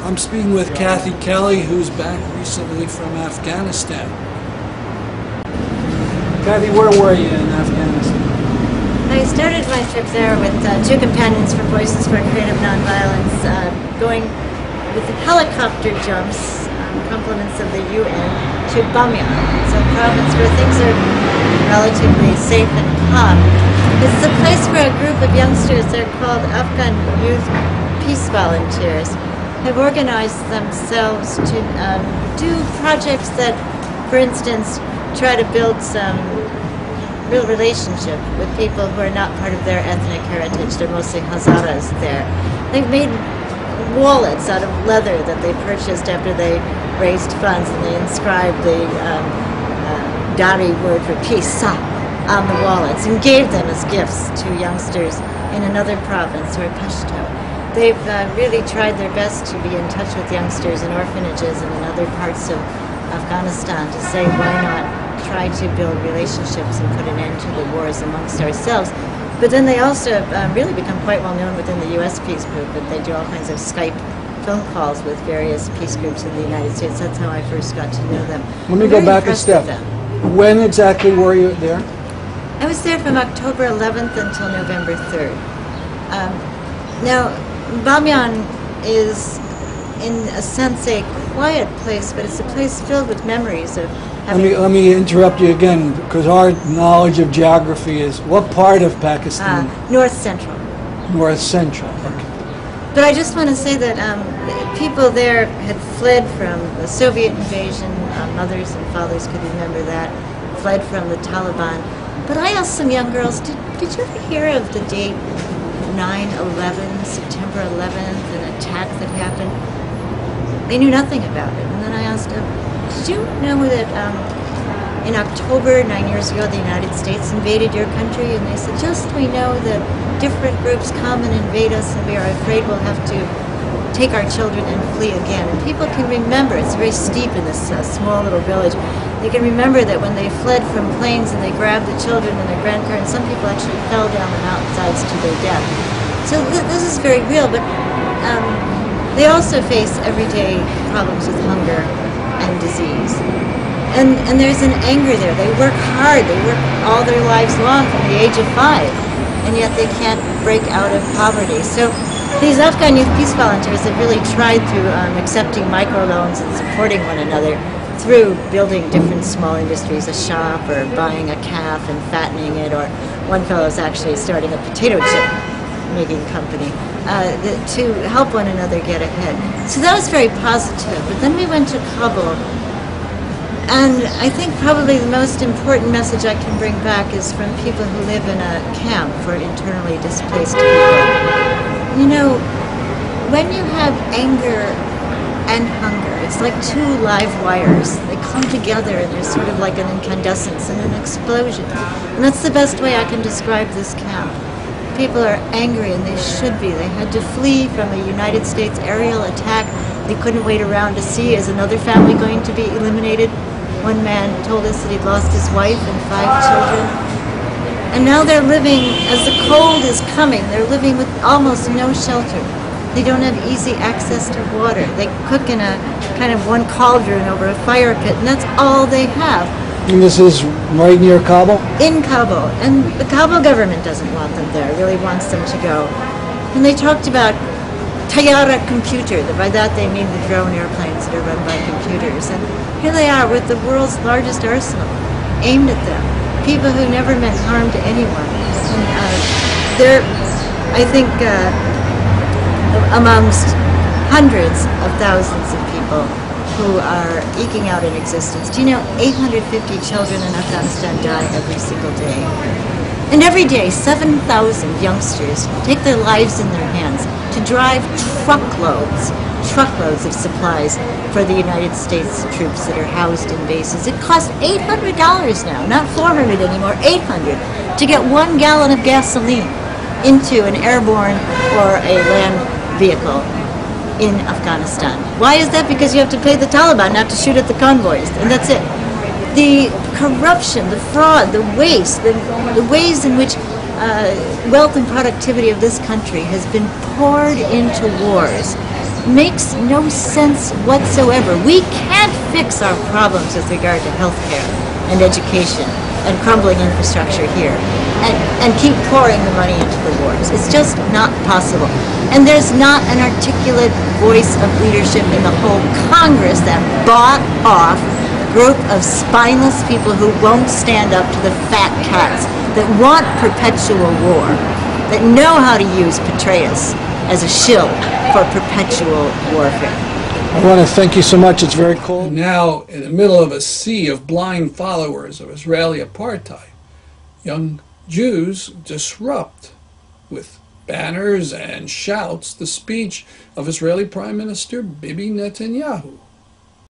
I'm speaking with Kathy Kelly, who's back recently from Afghanistan. Kathy, where were you in Afghanistan? I started my trip there with two companions for Voices for Creative Nonviolence, going with helicopter jumps, compliments of the UN, to Bamyan. It's a province where things are relatively safe and calm. It's a place where a group of youngsters, they're called Afghan Youth Peace Volunteers, have organized themselves to do projects that, for instance, try to build some real relationship with people who are not part of their ethnic heritage. They're mostly Hazaras there. They've made wallets out of leather that they purchased after they raised funds, and they inscribed the Dari word for peace, sa, on the wallets, and gave them as gifts to youngsters in another province, or Pashto. They've really tried their best to be in touch with youngsters in orphanages and in other parts of Afghanistan to say, why not try to build relationships and put an end to the wars amongst ourselves. But then they also have really become quite well known within the U.S. peace movement. They do all kinds of Skype phone calls with various peace groups in the United States. That's how I first got to know them. Let me go back a step. When exactly were you there? I was there from October 11th until November 3rd. Now, Bamyan is, in a sense, a quiet place, but it's a place filled with memories of having... Let me interrupt you again, because our knowledge of geography is... What part of Pakistan? North Central. North Central, okay. But I just want to say that people there had fled from the Soviet invasion. Mothers and fathers could remember that. Fled from the Taliban. But I asked some young girls, did you ever hear of the date 9/11, September 11th, an attack that happened? They knew nothing about it. And then I asked them, did you know that in October 9 years ago the United States invaded your country? And they said, just we know that different groups come and invade us, and we are afraid we'll have to take our children and flee again. And people can remember, it's very steep in this small little village, they can remember that when they fled from planes and they grabbed the children and their grandparents, some people actually fell down the mountainsides to their death. So this is very real, but they also face everyday problems with hunger and disease. And there's an anger there. They work hard. They work all their lives long from the age of 5, and yet they can't break out of poverty. So these Afghan Youth Peace Volunteers have really tried through accepting microloans and supporting one another through building different small industries, a shop or buying a calf and fattening it, or one fellow is actually starting a potato chip making company to help one another get ahead. So that was very positive. But then we went to Kabul, and I think probably the most important message I can bring back is from people who live in a camp for internally displaced people. You know, when you have anger and hunger, it's like two live wires. They come together and there's sort of like an incandescence and an explosion. And that's the best way I can describe this camp. People are angry, and they should be. They had to flee from a United States aerial attack. They couldn't wait around to see, is another family going to be eliminated? One man told us that he'd lost his wife and 5 children. And now they're living, as the cold is coming, they're living with almost no shelter. They don't have easy access to water. They cook in a kind of one cauldron over a fire pit, and that's all they have. And this is right near Kabul? In Kabul. And the Kabul government doesn't want them there, really wants them to go. And they talked about Tayyara computer. By that they mean the drone airplanes that are run by computers. And here they are with the world's largest arsenal aimed at them. People who never meant harm to anyone. And they're, I think, amongst hundreds of thousands of people who are eking out an existence. Do you know 850 children in Afghanistan die every single day? And every day 7,000 youngsters take their lives in their hands to drive truckloads of supplies for the United States troops that are housed in bases. It costs $800 now, not $400 anymore, $800 to get 1 gallon of gasoline into an airborne or a land vehicle in Afghanistan. Why is that? Because you have to pay the Taliban not to shoot at the convoys, and that's it. The corruption, the fraud, the waste, the ways in which wealth and productivity of this country has been poured into wars makes no sense whatsoever. We can't fix our problems with regard to healthcare and education and crumbling infrastructure here and keep pouring the money into the wars. It's just not possible. And there's not an articulate voice of leadership in the whole Congress that bought off a group of spineless people who won't stand up to the fat cats, that want perpetual war, that know how to use Petraeus as a shill for perpetual warfare. I want to thank you so much. It's very cold. Now, in the middle of a sea of blind followers of Israeli apartheid, young Jews disrupt with banners and shouts the speech of Israeli Prime Minister Bibi Netanyahu.